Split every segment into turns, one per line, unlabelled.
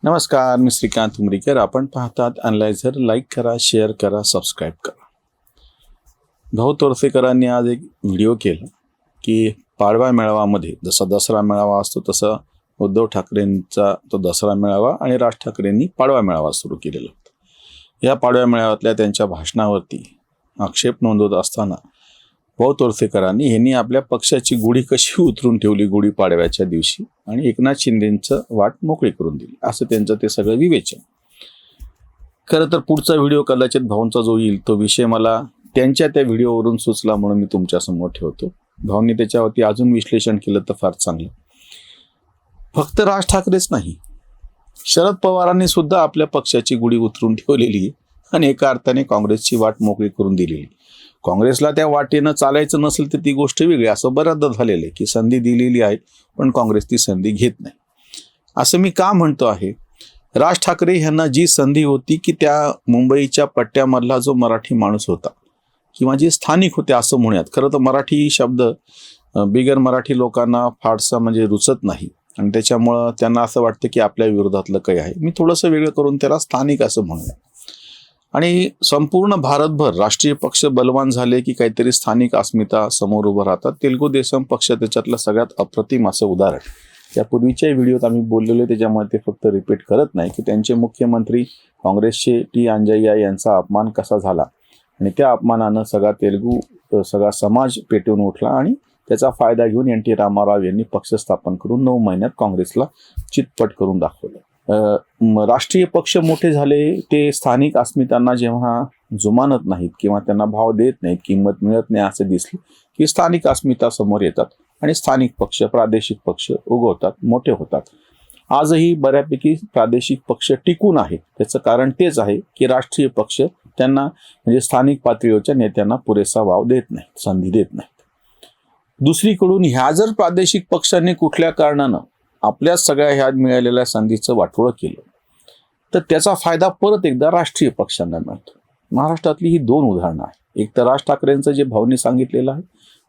नमस्कार, मी श्रीकांत उमरीकर. आपण पाहतात अनलायझर. लाईक करा, शेअर करा, सबस्क्राईब करा. भाऊ तोरसेकरांनी आज एक व्हिडिओ केला की पाडवा मेळाव्यामध्ये जसा दसरा मेळावा असतो तसा उद्धव ठाकरेंचा तो दसरा मेळावा आणि राज ठाकरेंनी पाडवा मेळावा सुरू केलेला होता. या पाडव्या मेळाव्यातल्या त्यांच्या भाषणावरती आक्षेप नोंदवत असताना भाऊ तोरसेकरांनी यांनी आपल्या पक्षाची गुढी कशी उतरून ठेवली गुढी पाडव्याच्या दिवशी आणि एकनाथ शिंदेंचं वाट मोकळी करून दिली, असं त्यांचं ते सगळं विवेचन. खरं तर पुढचा व्हिडिओ कदाचित भाऊंचा जो येईल तो विषय मला त्यांच्या त्या व्हिडिओवरून सुचला म्हणून मी तुमच्यासमोर ठेवतो. भाऊंनी त्याच्यावरती अजून विश्लेषण केलं तर फार चांगलं. फक्त राज ठाकरेच नाही, शरद पवारांनी सुद्धा आपल्या पक्षाची गुढी उतरून ठेवलेली आहे आणि एका अर्थाने काँग्रेसची वाट मोकळी करून दिलेली. काँग्रेसला त्या वाटेनं चालायचं नसेल तर ती गोष्ट वेगळी. असं बऱ्याचदा झालेलं आहे की संधी दिलेली आहे पण काँग्रेस ती संधी घेत नाही. असं मी का म्हणतो आहे, राज ठाकरे यांना जी संधी होती की त्या मुंबईच्या पट्ट्यामधला जो मराठी माणूस होता किंवा जे स्थानिक होते असं म्हणूयात. खरं तर मराठी शब्द बिगर मराठी लोकांना फारसा म्हणजे रुचत नाही आणि त्याच्यामुळं त्यांना असं वाटतं की आपल्या विरोधातलं काही आहे. मी थोडंसं वेगळं करून त्याला स्थानिक असं म्हणूया. आणि संपूर्ण भारतभर राष्ट्रीय पक्ष बलवान झाले की काहीतरी स्थानिक अस्मिता समोर उभं राहतात. तेलुगू देसम पक्ष त्याच्यातलं सगळ्यात अप्रतिम असं उदाहरण. यापूर्वीच्या व्हिडिओत आम्ही बोललेलो, त्याच्यामुळे ते फक्त रिपीट करत नाही की त्यांचे मुख्यमंत्री काँग्रेसचे टी अंजय्या यांचा अपमान कसा झाला आणि त्या अपमानानं सगळा समाज पेटून उठला आणि त्याचा फायदा घेऊन NT रामाराव यांनी पक्ष स्थापन करून 9 महिन्यात काँग्रेसला चितपट करून दाखवलं. राष्ट्रीय पक्ष मोठे झाले ते स्थानिक अस्मितांना जेव्हा जुमानत नाहीत किंवा त्यांना भाव देत नाहीत, किंमत मिळत नाही असं दिसलं की स्थानिक अस्मिता समोर येतात आणि स्थानिक पक्ष, प्रादेशिक पक्ष उगवतात, मोठे होतात. आजही बऱ्यापैकी प्रादेशिक पक्ष टिकून आहे. त्याचं कारण तेच आहे की राष्ट्रीय पक्ष त्यांना म्हणजे स्थानिक पातळीवरच्या नेत्यांना पुरेसा वाव देत नाहीत, संधी देत नाहीत. दुसरीकडून ह्या जर प्रादेशिक पक्षांनी कुठल्या कारणानं आपल्या सगळ्या ह्या मिळालेल्या संधीचं वाटोळं केलं तर त्याचा फायदा परत एकदा राष्ट्रीय पक्षांना मिळतो. महाराष्ट्रातली ही 2 उदाहरणं आहेत. एक तर राज ठाकरेंचं जे भाऊंनी सांगितलेलं आहे,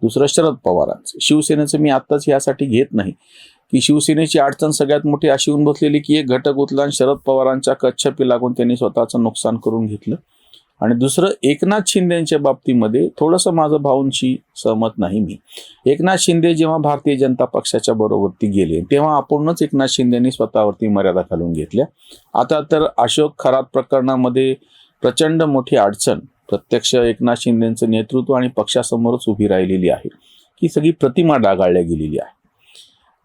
दुसरं शरद पवारांचं. शिवसेनेचं मी आत्ताच यासाठी घेत नाही की शिवसेनेची अडचण सगळ्यात मोठी अशी होऊन बसलेली की एक घटक उचला आणि शरद पवारांच्या कच्छपी लागून त्यांनी स्वतःचं नुकसान करून घेतलं. आणि दुसरं, एकनाथ शिंदेच्या बाबतीमध्ये थोडंसं माझं भाऊंशी सहमत नाही मी. एकनाथ शिंदे जेव्हा भारतीय जनता पक्षाच्या बरोबरती गेले तेव्हा आपणच एकनाथ शिंदेनी स्वतःवरती मर्यादा घालून घेतल्या. आता तर अशोक खरात प्रकरणामध्ये प्रचंड मोठी अडचण प्रत्यक्ष एकनाथ शिंदेचं नेतृत्व आणि पक्षासमोरच उभी राहिलेली आहे की सगळी प्रतिमा डागाळल्या गेलेली आहे.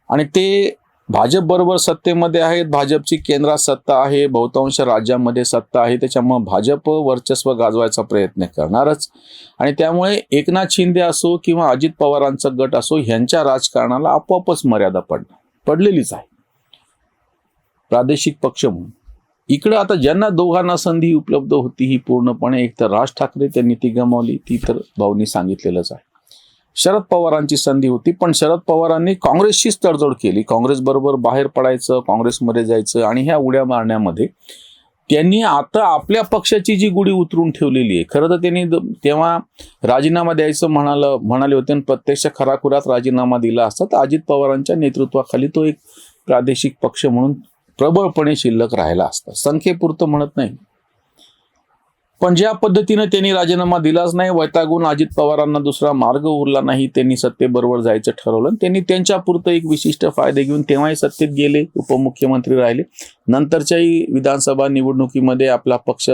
आणि ते भाजप बरोबर सत्तेमध्ये आहेत, भाजपची केंद्रात सत्ता आहे, बहुतांश राज्यामध्ये सत्ता आहे, त्याच्यामुळे भाजप वर्चस्व गाजवायचा प्रयत्न करणारच. आणि त्यामुळे एकनाथ शिंदे असो किंवा अजित पवारांचा गट असो ह्यांच्या राजकारणाला आपोआपच मर्यादा पडलेलीच आहे प्रादेशिक पक्ष म्हणून. इकडं आता ज्यांना दोघांना संधी उपलब्ध होती ही पूर्णपणे एक तर राज ठाकरे, त्यांनी ती गमावली, ती तर भाऊंनी सांगितलेलंच आहे. शरद पवारांची संधी होती पण शरद पवारांनी काँग्रेसशीच तडजोड केली. काँग्रेस बरोबर बाहेर पडायचं, काँग्रेसमध्ये जायचं आणि ह्या उड्या मारण्यामध्ये त्यांनी आता आपल्या पक्षाची जी गुढी उतरून ठेवलेली आहे. खरं तर त्यांनी तेव्हा राजीनामा द्यायचं म्हणाले होते आणि प्रत्यक्ष खराखुरात राजीनामा दिला असता तर अजित पवारांच्या नेतृत्वाखाली तो एक प्रादेशिक पक्ष म्हणून प्रबळपणे शिल्लक राहिला असता. संख्येपुरतं म्हणत नाही, पण ज्या पद्धतीनं त्यांनी राजीनामा दिलाच नाही, वैतागून अजित पवारांना दुसरा मार्ग उरला नाही, त्यांनी सत्तेबरोबर जायचं ठरवलं. त्यांनी त्यांच्यापुरतं एक विशिष्ट फायदे घेऊन तेव्हाही सत्तेत गेले, उपमुख्यमंत्री राहिले. नंतरच्याही विधानसभा निवडणुकीमध्ये आपला पक्ष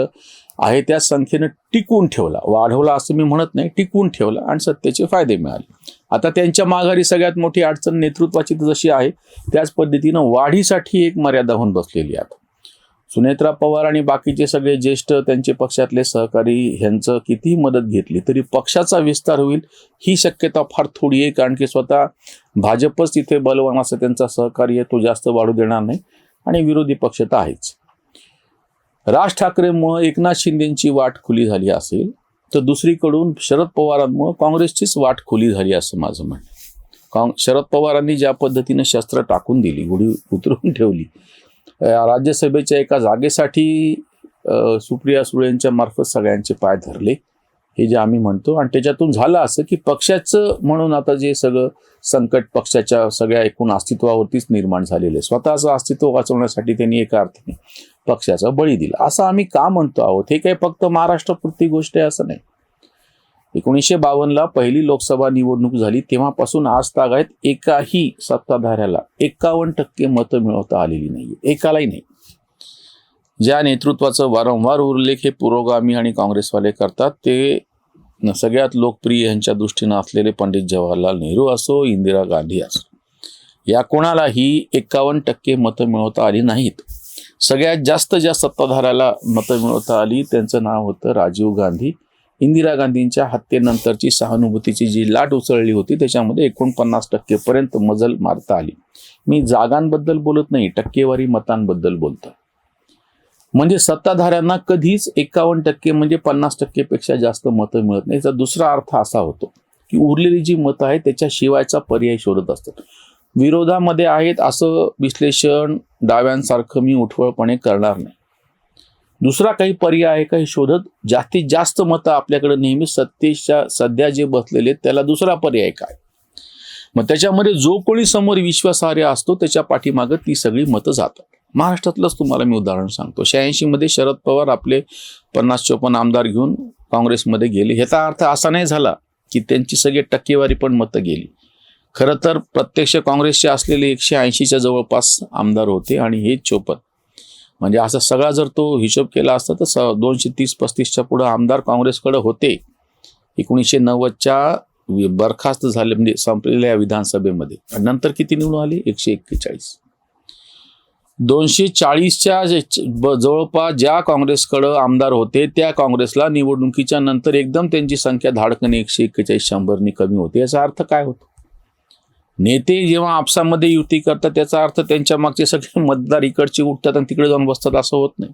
आहे त्या संख्येनं टिकवून ठेवला, वाढवला असं मी म्हणत नाही, टिकवून ठेवला आणि सत्तेचे फायदे मिळाले. आता त्यांच्या माघारी सगळ्यात मोठी अडचण नेतृत्वाची जशी आहे त्याच पद्धतीनं वाढीसाठी एक मर्यादा होऊन बसलेली आहे. सुनेत्रा पवार आणि बाकीचे सगळे ज्येष्ठ त्यांचे पक्षातले सहकारी ह्यांचं कितीही मदत घेतली तरी पक्षाचा विस्तार होईल ही शक्यता फार थोडी आहे. कारण की स्वतः भाजपच तिथे बलवान असं त्यांचा सहकारी आहे, तो जास्त वाढू देणार नाही आणि विरोधी पक्ष तर आहेच. राज ठाकरेंमुळे एकनाथ शिंदेची वाट खुली झाली असेल तर दुसरीकडून शरद पवारांमुळे काँग्रेसचीच वाट खुली झाली असं माझं म्हणणं. शरद पवारांनी ज्या पद्धतीने शस्त्र टाकून दिली, गुढी उतरून ठेवली, राज्यसभेच्या एका जागेसाठी सुप्रिया सुळेंच्या मार्फत सगळ्यांचे पाय धरले हे जे आम्ही म्हणतो. आणि त्याच्यातून झालं असं की पक्षाचं म्हणून आता जे सगळं संकट पक्षाच्या सगळ्या एकूण अस्तित्वावरतीच निर्माण झालेलं आहे. स्वतःचं अस्तित्व वाचवण्यासाठी त्यांनी एका अर्थाने पक्षाचा बळी दिला असं आम्ही का म्हणतो आहोत. हे काही फक्त महाराष्ट्रापुरती गोष्ट आहे असं नाही. 1952ला पहिली लोकसभा निवडणूक झाली तेव्हापासून आज तागायत एकाही सत्ताधाऱ्याला 51% मतं मिळवता आलेली नाही, एकालाही नाही. ज्या नेतृत्वाचं वारंवार उल्लेख हे पुरोगामी आणि काँग्रेसवाले करतात ते सगळ्यात लोकप्रिय यांच्या दृष्टीनं असलेले पंडित जवाहरलाल नेहरू असो, इंदिरा गांधी असो, या कोणालाही 51% मतं मिळवता आली नाहीत. सगळ्यात जास्त ज्या सत्ताधाऱ्याला मतं मिळवता आली त्यांचं नाव होतं राजीव गांधी. इंदिरा गांधींच्या हत्येनंतरची सहानुभूतीची जी लाट उसळली होती त्याच्यामध्ये 49% पर्यंत मजल मारता आली. मी जागांबद्दल बोलत नाही, टक्केवारी मतांबद्दल बोलतो. म्हणजे सत्ताधाऱ्यांना कधीच 51% म्हणजे 50% पेक्षा जास्त मतं मिळत नाही. याचा दुसरा अर्थ असा होतो की उरलेली जी मतं आहेत त्याच्या शिवायचा पर्याय शोधत असतात. विरोधामध्ये आहेत असं विश्लेषण डाव्यांसारखं मी उठवळपणे करणार नाही. दुसरा काही पर्याय आहे का हे शोधत जास्तीत जास्त मतं आपल्याकडे नेहमी सत्तेच्या सध्या जे बसलेले त्याला दुसरा पर्याय काय. मग त्याच्यामध्ये जो कोणी समोर विश्वासार्ह असतो त्याच्या पाठीमागं ती सगळी मतं जातात. महाराष्ट्रातलंच तुम्हाला मी उदाहरण सांगतो. 86 मध्ये शरद पवार आपले 50-54 आमदार घेऊन काँग्रेसमध्ये गेले. ह्याचा अर्थ असा नाही झाला की त्यांची सगळी टक्केवारी पण मतं गेली. खरं तर प्रत्यक्ष काँग्रेसचे असलेले 180च्या जवळपास आमदार होते आणि हे 54. म्हणजे असा सगळा जर तो हिशोब केला असता तर 230-35च्या पुढे आमदार काँग्रेसकडे होते. 1990च्या बरखास्त झाले म्हणजे संपलेल्या विधानसभेमध्ये. नंतर किती निवडून आले? 141. 240च्या जवळपास ज्या काँग्रेसकडे आमदार होते त्या काँग्रेसला निवडणुकीच्या नंतर एकदम त्यांची संख्या धाडकने 141-100 कमी होते. याचा अर्थ काय होतो? नेते जेव्हा आपसामध्ये युती करतात त्याचा अर्थ त्यांच्या मागचे सगळे मतदार इकडचे उठतात आणि तिकडे जाऊन बसतात असं होत नाही.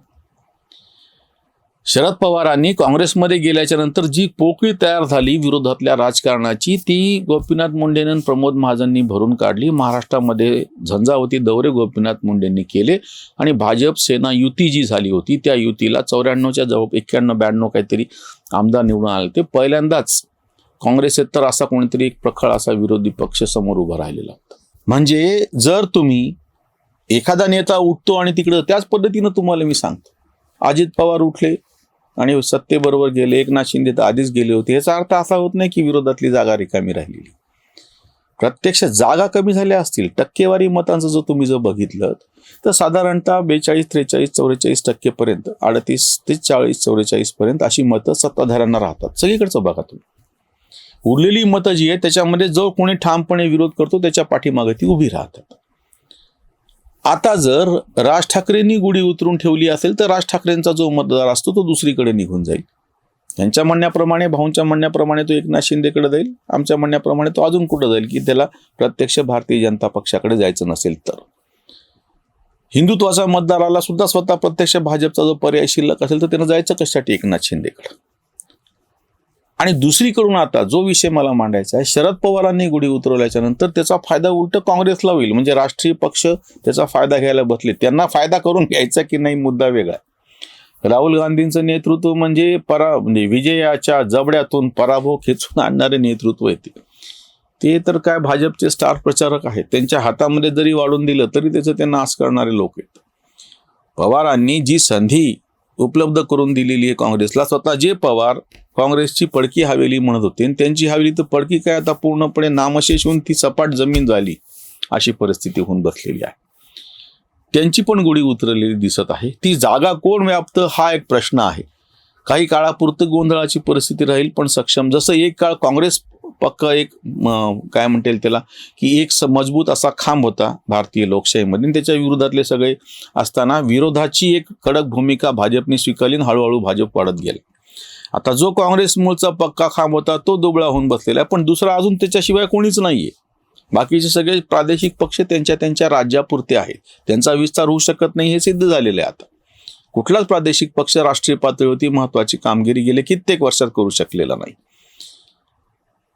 शरद पवारांनी काँग्रेसमध्ये गेल्याच्या नंतर जी पोकळी तयार झाली विरोधातल्या राजकारणाची ती गोपीनाथ मुंडेंनी आणि प्रमोद महाजननी भरून काढली. महाराष्ट्रामध्ये झंझावती दौरे गोपीनाथ मुंडेंनी केले आणि भाजप सेना युती जी झाली होती त्या युतीला 94च्या जवळ 91-92 काहीतरी आमदार निवडून आले. ते पहिल्यांदाच काँग्रेस तर असा कोणीतरी एक प्रखर असा विरोधी पक्ष समोर उभा राहिलेला होता. म्हणजे जर तुम्ही एखादा नेता उठतो आणि तिकडं त्याच पद्धतीनं तुम्हाला मी सांगतो अजित पवार उठले आणि सत्तेबरोबर गेले, एकनाथ शिंदे तर आधीच गेले होते. याचा अर्थ असा होत नाही की विरोधातली जागा रिकामी राहिलेली. प्रत्यक्ष जागा कमी झाल्या असतील. टक्केवारी मतांचं जर तुम्ही जर बघितलं तर साधारणतः 42, 43, 44% पर्यंत 38 ते 40, 44 पर्यंत अशी मतं सत्ताधाऱ्यांना राहतात. सगळीकडचं बघा तुम्ही. उरलेली मतं जी आहे त्याच्यामध्ये जो कोणी ठामपणे विरोध करतो त्याच्या पाठीमागे ती उभी राहतात. आता जर राज ठाकरेंनी गुढी उतरून ठेवली असेल तर राज ठाकरेंचा जो मतदार असतो तो दुसरीकडे निघून जाईल. त्यांच्या म्हणण्याप्रमाणे, भाऊंच्या म्हणण्याप्रमाणे तो एकनाथ शिंदेकडे जाईल, आमच्या म्हणण्याप्रमाणे तो अजून कुठं जाईल की त्याला प्रत्यक्ष भारतीय जनता पक्षाकडे जायचं नसेल तर. हिंदुत्वाच्या मतदाराला सुद्धा स्वतः प्रत्यक्ष भाजपचा जो पर्याय शिल्लक असेल तर त्यानं जायचं कशासाठी एकनाथ शिंदेकडे. आणि दुसरीकडून आता जो विषय मला मांडायचा आहे, शरद पवारांनी गुढी उतरवल्याच्या नंतर त्याचा फायदा उलट काँग्रेसला होईल. म्हणजे राष्ट्रीय पक्ष त्याचा फायदा घ्यायला बसले. त्यांना फायदा करून घ्यायचा की नाही मुद्दा वेगळा. राहुल गांधींचं नेतृत्व म्हणजे विजयाच्या जबड्यातून पराभव खेचून आणणारे नेतृत्व येते. ते तर काय भाजपचे स्टार प्रचारक आहेत. त्यांच्या हातामध्ये जरी वाढून दिलं तरी त्याचं ते नाश करणारे लोक आहेत. पवारांनी जी संधी उपलब्ध करून दिलेली आहे काँग्रेसला, स्वतः जे पवार काँग्रेसची पडकी हवेली म्हणत होते आणि त्यांची हवेली तर पडकी काय आता पूर्णपणे नामशेष होऊन ती सपाट जमीन झाली अशी परिस्थिती होऊन बसलेली आहे. त्यांची पण गुढी उतरलेली दिसत आहे. ती जागा कोण व्यापतं हा एक प्रश्न आहे. काही काळापुरतं गोंधळाची परिस्थिती राहील पण सक्षम, जसं एक काळ काँग्रेस पक्का एक काय म्हणता येईल त्याला की एक मजबूत असा खांब होता भारतीय लोकशाहीमध्ये. त्याच्या विरोधातले सगळे असताना विरोधाची एक कडक भूमिका भाजपने स्वीकारली आणि हळूहळू भाजप वाढत गेले. आता जो काँग्रेस मूळचा पक्का खांब होता तो दुबळा होऊन बसलेला आहे, पण दुसरा अजून त्याच्याशिवाय कोणीच नाहीये. बाकीचे सगळे प्रादेशिक पक्ष त्यांच्या राज्यापुरते आहेत. त्यांचा विस्तार होऊ शकत नाही हे सिद्ध झालेलं आहे. आता कुठलाच प्रादेशिक पक्ष राष्ट्रीय पातळीवरती महत्वाची कामगिरी गेले कित्येक वर्षात करू शकलेला नाही.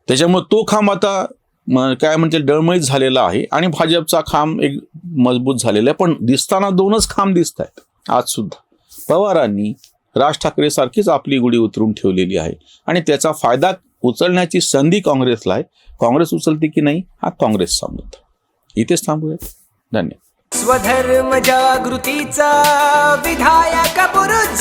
त्याच्यामुळे तो खांब आता काय म्हणते डळमळीत झालेला आहे आणि भाजपचा खांब एक मजबूत झालेला आहे. पण दिसताना दोनच खांब दिसत आहेत आज सुद्धा. पवारांनी राज ठाकरे सारखीच आपली गुढी उतरून ठेवलेली आहे आणि त्याचा फायदा उचलण्याची संधी काँग्रेसला आहे. काँग्रेस उचलते की नाही हा काँग्रेसचा मुद्दा. इथेच थांबूयात. धन्यवाद.
स्वधर्म जागृतीचा विधायक बुरुज